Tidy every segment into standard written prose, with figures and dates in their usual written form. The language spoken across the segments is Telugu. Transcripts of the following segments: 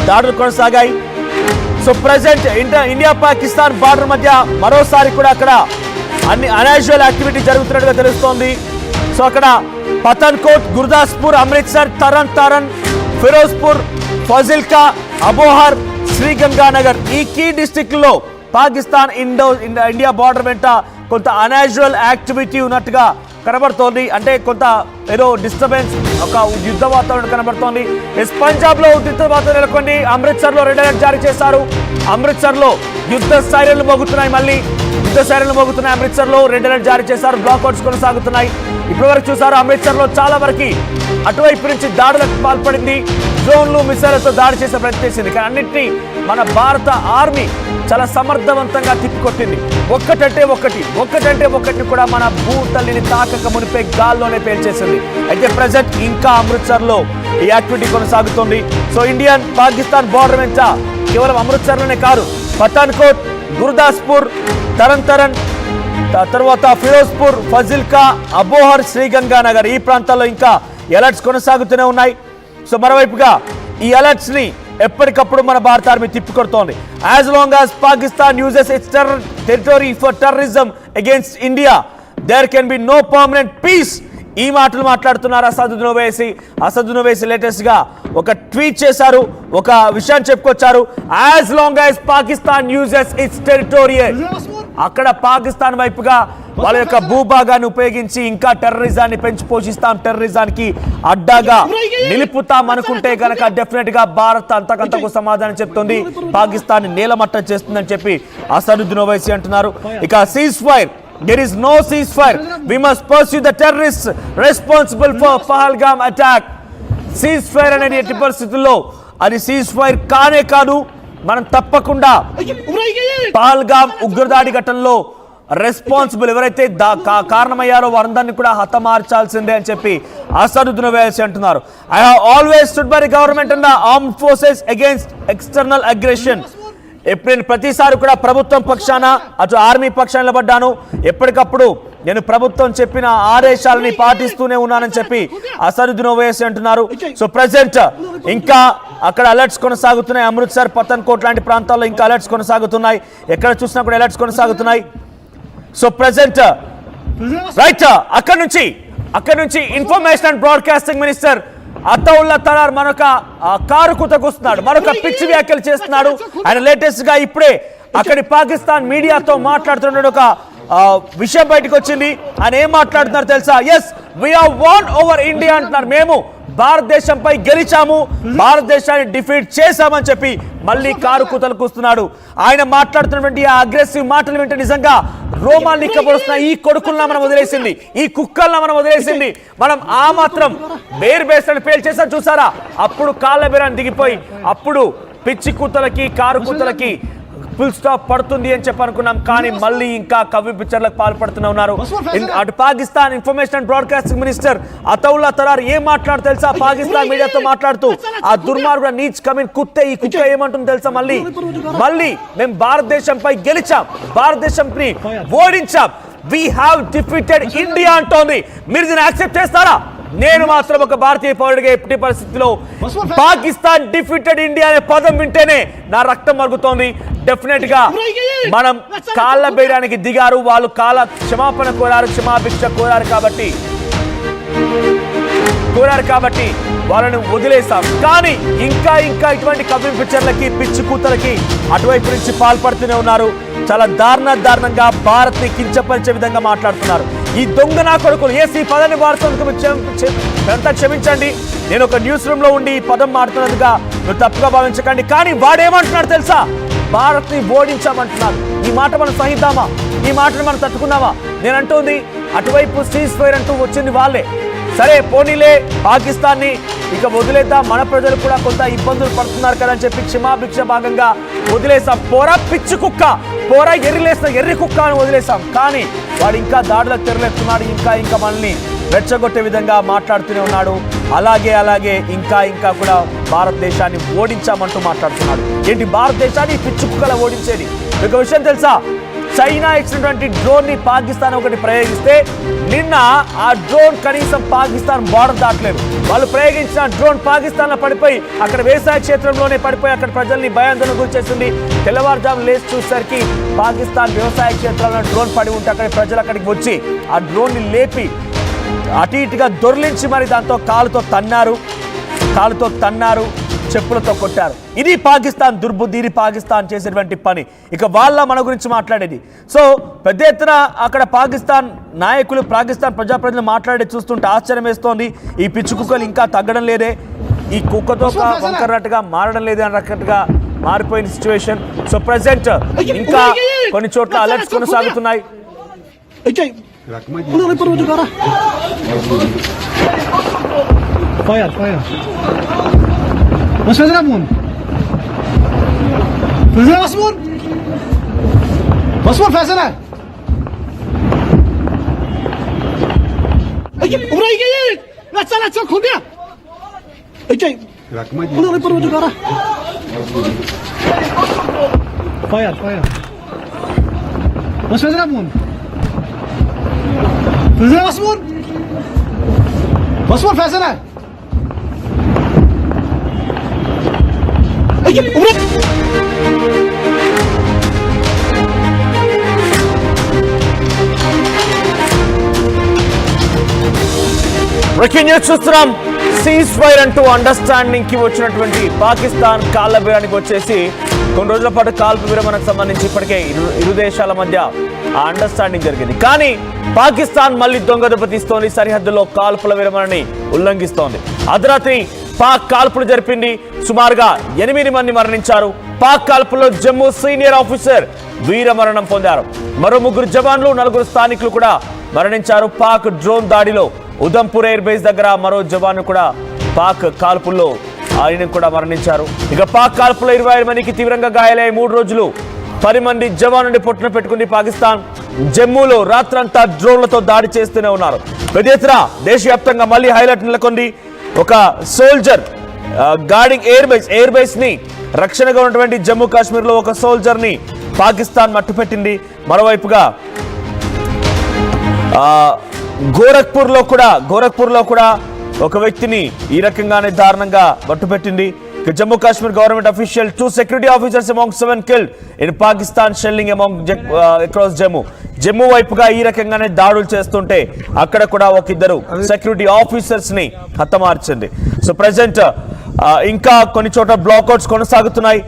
దాడులు కొనసాగాయి. So present India Pakistan border మధ్య మరోసారి కూడా అక్కడ అన్ని అన్యాచురల్ యాక్టివిటీ జరుగుతున్నట్టుగా తెలుస్తోంది. సో అక్కడ పఠాన్కోట్, గుర్దాస్పూర్, అమృత్సర్, తరణ్ తారన్, ఫిరోజ్పూర్, ఫజిల్కా, అబోహర్, శ్రీగంగానగర్ ఈ కీ డిస్ట్రిక్ట్లో పాకిస్తాన్ ఇండియా బార్డర్ వెంట కొంత అన్యాచురల్ యాక్టివిటీ ఉన్నట్టుగా కనబడుతోంది. అంటే కొంత ఏదో డిస్టర్బెన్స్, ఒక యుద్ధ వాతావరణం కనబడుతోంది. పంజాబ్ లో యుద్ధ వాతావరణం నెలకొంది. అమృత్సర్ లో రెడ్ అలర్ట్ జారీ చేశారు. అమృత్సర్ లో యుద్ధ సైరన్లు మోగుతున్నాయి. మళ్ళీ యుద్ధ సైరన్లు మోగుతున్నాయి. అమృత్సర్ లో రెడ్ అలర్ట్ జారీ చేశారు. బ్లాక్అవుట్స్ కొనసాగుతున్నాయి. ఇప్పటి వరకు చూసారు అమృత్సర్ లో చాలా వరకు అటువైపు నుంచి దాడులకు పాల్పడింది. డ్రోన్లు, మిసైళ్లతో దాడి చేసే ప్రయత్నం చేసింది. కానీ అన్నింటినీ మన భారత ఆర్మీ చాలా సమర్థవంతంగా తిప్పికొట్టింది. ఒక్కటంటే ఒక్కటిని కూడా మన భూతల్లిని తాకక మునిపే గాల్లోనే పేల్చేసింది. అయితే ప్రజెంట్ ఇంకా అమృత్సర్ లో ఈ యాక్టివిటీ కొనసాగుతోంది. సో ఇండియన్ పాకిస్తాన్ బార్డర్ వెంట కేవలం అమృత్సర్ లోనే కాదు, పఠాన్కోట్, గుర్దాస్పూర్, తరణ్ తారన్, తర్వాత ఫిరోజ్పూర్, ఫజిల్కా, అబోహర్, శ్రీగంగానగర్ ఈ ప్రాంతాల్లో ఇంకా అలర్ట్స్ కొనసాగుతూనే ఉన్నాయి. సో మరోవైపుగా ఈ అలర్ట్స్ ని ఎప్పటికప్పుడు మన భారత ఆర్మీ తిప్పికొడుతోంది. As long as Pakistan uses its territory for terrorism against India there can be no permanent peace. ఈ మాటలు మాట్లాడుతున్నారు అసదుద్దీన్ ఓవైసీ లేటెస్ట్ గా ఒక ట్వీట్ చేశారు, ఒక విషయాన్ని చెప్పుకొచ్చారు. As long as Pakistan uses it's territorial, అక్కడ పాకిస్తాన్ వైపుగా వాళ్ళ యొక్క భూభాగాన్ని ఉపయోగించి ఇంకా టెర్రరిజాన్ని పెంచి పోషిస్తాం, టెర్రరిజానికి అడ్డాగా నిలుపుతాం అనుకుంటే కనుక డెఫినెట్ గా భారత్ అంతకంతకు సమాధానం చెప్తుంది, పాకిస్తాన్ నేలమట్టం చేస్తుందని చెప్పి అసదుద్దీన్ ఓవైసీ అంటున్నారు. ఇక cease fire, there is no ceasefire, we must pursue the terrorists responsible for Pahalgam attack. ceasefire అనేది ఎట్టి పరిస్థితుల్లో అది ceasefire కానే కాదు. మనం తప్పకుండా పహల్గామ్ ఉగ్రదాడి ఘటనలో రెస్పాన్సిబుల్ ఎవరైతే కారణమయ్యారో వారందరినీ కూడా హతమార్చాల్సిందే అని చెప్పి అసదుద్దీన్ ఓవైసీ అంటున్నారు. I have always stood by the government and the armed forces against external aggression. ఎప్పుడు ప్రతిసారి కూడా ప్రభుత్వం పక్షాన అటు ఆర్మీ పక్షాన నిలబడ్డాను. ఎప్పటికప్పుడు నేను ప్రభుత్వం చెప్పిన ఆదేశాలని పాటిస్తూనే ఉన్నానని చెప్పి అసదుద్దీన్ ఓవైసీ అంటున్నారు. సో ప్రెసెంట్ ఇంకా అక్కడ అలర్ట్స్ కొనసాగుతున్నాయి. అమృత్సర్, పఠాన్కోట్ లాంటి ప్రాంతాల్లో ఇంకా అలర్ట్స్ కొనసాగుతున్నాయి. ఎక్కడ చూసినా కూడా అలర్ట్స్ కొనసాగుతున్నాయి. సో ప్రెసెంట్ రైట్ అక్కడ నుంచి information and broadcasting minister Ataullah Tarar మరొక కారు కుతకొస్తున్నాడు, మరొక పిచ్చి వ్యాఖ్యలు చేస్తున్నాడు. ఆయన లేటెస్ట్ గా ఇప్పుడే అక్కడి పాకిస్తాన్ మీడియాతో మాట్లాడుతున్నాడు. ఒక విషయం బయటకు వచ్చింది. ఆయన ఏం మాట్లాడుతున్నారు తెలుసా? Yes, we have won over India అంటున్నారు. మేము భారతదేశంపై గెలిచాము, భారతదేశాన్ని డిఫీట్ చేశామని చెప్పి మళ్ళీ కారు కూతలు కూస్తున్నాడు. ఆయన మాట్లాడుతున్నటువంటి ఆ అగ్రెసివ్ మాటలు వింటే నిజంగా రోమాలు నిక్కబడుస్తున్నాయి. ఈ కొడుకుల్లా మనం వదిలేసింది, ఈ కుక్కల్లా మనం వదిలేసింది, మనం ఆ మాత్రం బేర్ బేస్ని పేల్చేసాం చూసారా? అప్పుడు కాళ్ళ బేరాన్ని దిగిపోయి అప్పుడు పిచ్చి కూతలకి, కారు కూతలకి ఫుల్ స్టాప్ పడుతుంది అని చెప్పి అనుకున్నాం. కానీ మళ్ళీ ఇంకా కవ్వి పిక్చర్లకు పాల్పడుతూనే ఉన్నారు. అటు Pakistan information and broadcasting minister Ataullah Tarar ఏం మాట్లాడుతూ తెలుసా? పాకిస్తాన్ మీడియాతో మాట్లాడుతూ ఆ దుర్మార్గుడు నీచ్ కమిన్ కుత్తే, ఈ కుక్క ఏమంటుంది తెలుసా? మళ్ళీ మేము భారతదేశంపై గెలిచాం, భారతదేశంని ఓడించాం, వి హావ్ డిఫీటెడ్ ఇండియా అంటోంది. మీరు దీన్ని యాక్సెప్ట్ చేస్తారా? నేను మాత్రం ఒక భారతీయ పౌరుడిగా ఎట్టి పరిస్థితిలో పాకిస్తాన్ డిఫీటెడ్ ఇండియా అనే పదం వింటేనే నా రక్తం మరుగుతోంది. డెఫినెట్ గా మనం కాళ్ళ బేయడానికి దిగారు, వాళ్ళు క్షమాపణ కోరారు, క్షమాభిక్ష కోరారు కాబట్టి వాళ్ళని వదిలేసాం. కానీ ఇంకా ఇటువంటి కవ్వి పిక్చర్లకి, పిచ్చి కూతలకి అటువైపు నుంచి పాల్పడుతూనే ఉన్నారు. చాలా దారుణంగా భారత్ ని కించపరిచే విధంగా మాట్లాడుతున్నారు. ఈ దొంగ నా కొడుకులు ఈ పదాన్ని వాడుతున్నందుకు క్షమించండి. నేను ఒక న్యూస్ రూమ్ లో ఉండి ఈ పదం మాడుతున్నందుగా మీరు తప్పుగా భావించకండి. కానీ వాడేమంటున్నాడు తెలుసా? భారత్ ని ఓడించామంటున్నారు. ఈ మాట మనం సహిద్దామా? ఈ మాటను మనం తట్టుకున్నామా? నేను అంటుంది అటువైపు సీజ్ ఫైర్ అంటూ వచ్చింది వాళ్ళే. సరే పోనీలే, పాకిస్తాన్ని ఇక వదిలేద్దాం, మన ప్రజలు కూడా కొంత ఇబ్బందులు పడుతున్నారు కదా అని చెప్పి క్షమాభిక్ష భాగంగా వదిలేసాం. పోరా పిచ్చి కుక్క, పోరా ఎర్రి కుక్క అని వదిలేసాం. కానీ వాడు ఇంకా దాడులకు తెరలేస్తున్నాడు, ఇంకా మనల్ని రెచ్చగొట్టే విధంగా మాట్లాడుతూనే ఉన్నాడు. అలాగే ఇంకా కూడా భారతదేశాన్ని ఓడించామంటూ మాట్లాడుతున్నాడు. ఏంటి భారతదేశాన్ని పిచ్చి కుక్కలా ఓడించేది? ఒక విషయం తెలుసా? చైనా ఇచ్చినటువంటి డ్రోన్ ని పాకిస్తాన్ ఒకటి ప్రయోగిస్తే నిన్న ఆ డ్రోన్ కనీసం పాకిస్తాన్ బార్డర్ దాటలేదు. వాళ్ళు ప్రయోగించిన డ్రోన్ పాకిస్తాన్లో పడిపోయి అక్కడ వ్యవసాయ క్షేత్రంలోనే పడిపోయి అక్కడ ప్రజల్ని భయాందోళన గురిచేసింది. తెల్లవారుజాము లేచి చూసేసరికి పాకిస్తాన్ వ్యవసాయ క్షేత్రంలో డ్రోన్ పడి ఉంటే అక్కడ ప్రజలు అక్కడికి వచ్చి ఆ డ్రోన్ని లేపి అటు ఇటుగా దొర్లించి మరి దాంతో కాలుతో తన్నారు, చెప్పులతో కొట్టారు. ఇది పాకిస్తాన్ దుర్బుద్ధి, ఇది పాకిస్తాన్ చేసేటువంటి పని. ఇక వాళ్ళ మన గురించి మాట్లాడేది. సో పెద్ద ఎత్తున అక్కడ పాకిస్తాన్ నాయకులు, పాకిస్తాన్ ప్రజలు మాట్లాడే చూస్తుంటే ఆశ్చర్యం వేస్తోంది. ఈ పిచ్చి కుక్కలు ఇంకా తగ్గడం లేదే, ఈ కుక్కతో వంకరట్టుగా మారడం లేదే అన్నట్టుగా మారిపోయిన సిచ్యువేషన్. సో ప్రెసెంట్ ఇంకా కొన్ని చోట్ల అలర్ట్స్ కొనసాగుతున్నాయి. Was fazendo, Ramon? Fazendo, Masmur? Masmur, fazendo? Buraya gelin! Açsana, kurbiya! Bunu alıp bunu çıkara. Fire. Was fazendo, Ramon? Fazendo, Masmur? Masmur, fazendo? Breaking news చూస్తున్నాం. సీజ్ ఫైర్ అంటూ అండర్స్టాండింగ్ కి వచ్చినటువంటి పాకిస్తాన్ కాళ్ల బేరానికి వచ్చేసి కొన్ని రోజుల పాటు కాల్పు విరమణకు సంబంధించి ఇప్పటికే ఇరు దేశాల మధ్య ఆ అండర్స్టాండింగ్ జరిగింది. కానీ పాకిస్తాన్ మళ్ళీ దొంగ దెబ్బతీస్తోంది, సరిహద్దులో కాల్పుల విరమణని ఉల్లంఘిస్తోంది. అర్ధరాత్రి పాక్ కాల్పులు జరిపింది. సుమారుగా 8 మంది మరణించారు. పాక్ కాల్పుల్లో జమ్మూ సీనియర్ ఆఫీసర్ వీరమరణం పొందారు. మరో 3 జవాన్లు, 4 స్థానికులు కూడా మరణించారు. పాక్ డ్రోన్ దాడిలో ఉదంపూర్ ఎయిర్ బేస్ దగ్గర మరో జవాను కూడా పాక్ కాల్పుల్లో ఆయన కూడా మరణించారు. ఇక పాక్ కాల్పుల్లో 25 మందికి తీవ్రంగా గాయాలయ్యాయి. 3 రోజులు 10 మంది జవానుని పొట్టున పెట్టుకుంది పాకిస్తాన్. జమ్మూలో రాత్రంతా డ్రోన్లతో దాడి చేస్తూనే ఉన్నారు. పెద్ద ఎత్తున దేశవ్యాప్తంగా మళ్ళీ హైలైట్ నెలకొంది. ఒక సోల్జర్ గార్డింగ్ ఎయిర్ బేస్ ని రక్షణగా ఉన్నటువంటి జమ్మూ కాశ్మీర్ లో ఒక సోల్జర్ ని పాకిస్తాన్ మట్టుపెట్టింది. మరోవైపుగా గోరఖ్పూర్ లో కూడా ఒక వ్యక్తిని ఈ రకంగానే దారుణంగా మట్టుపెట్టింది. Jammu Kashmir government official 2 security officers among 7 killed in Pakistan shelling across Jammu వైపుగా ఈ రకంగానే దాడులు చేస్తుంటే అక్కడ కూడా ఒక 2 సెక్యూరిటీ ఆఫీసర్స్ ని హతమార్చింది. సో ప్రెసెంట్ ఇంకా కొన్ని చోట్ల బ్లాక్అవుట్స్ కొనసాగుతున్నాయి.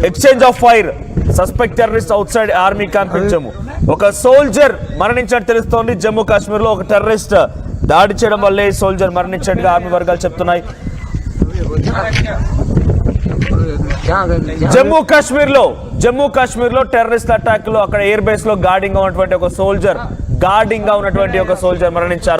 Exchange of fire suspect terrorist out side army camp in Jammu. ఒక సోల్జర్ మరణించినట్టు తెలుస్తోంది. జమ్మూ కాశ్మీర్ లో ఒక టెర్రరిస్ట్ దాడి చేయడం వల్లే సోల్జర్ మరణించినట్టుగా ఆర్మీ వర్గాలు చెప్తున్నాయి. జమ్మూ కాశ్మీర్ లో టెర్రరిస్ట్ అటాక్ లో అక్కడ ఎయిర్ బేస్ లో గార్డింగ్ గా ఉన్నటువంటి ఒక సోల్జర్ మరణించారు.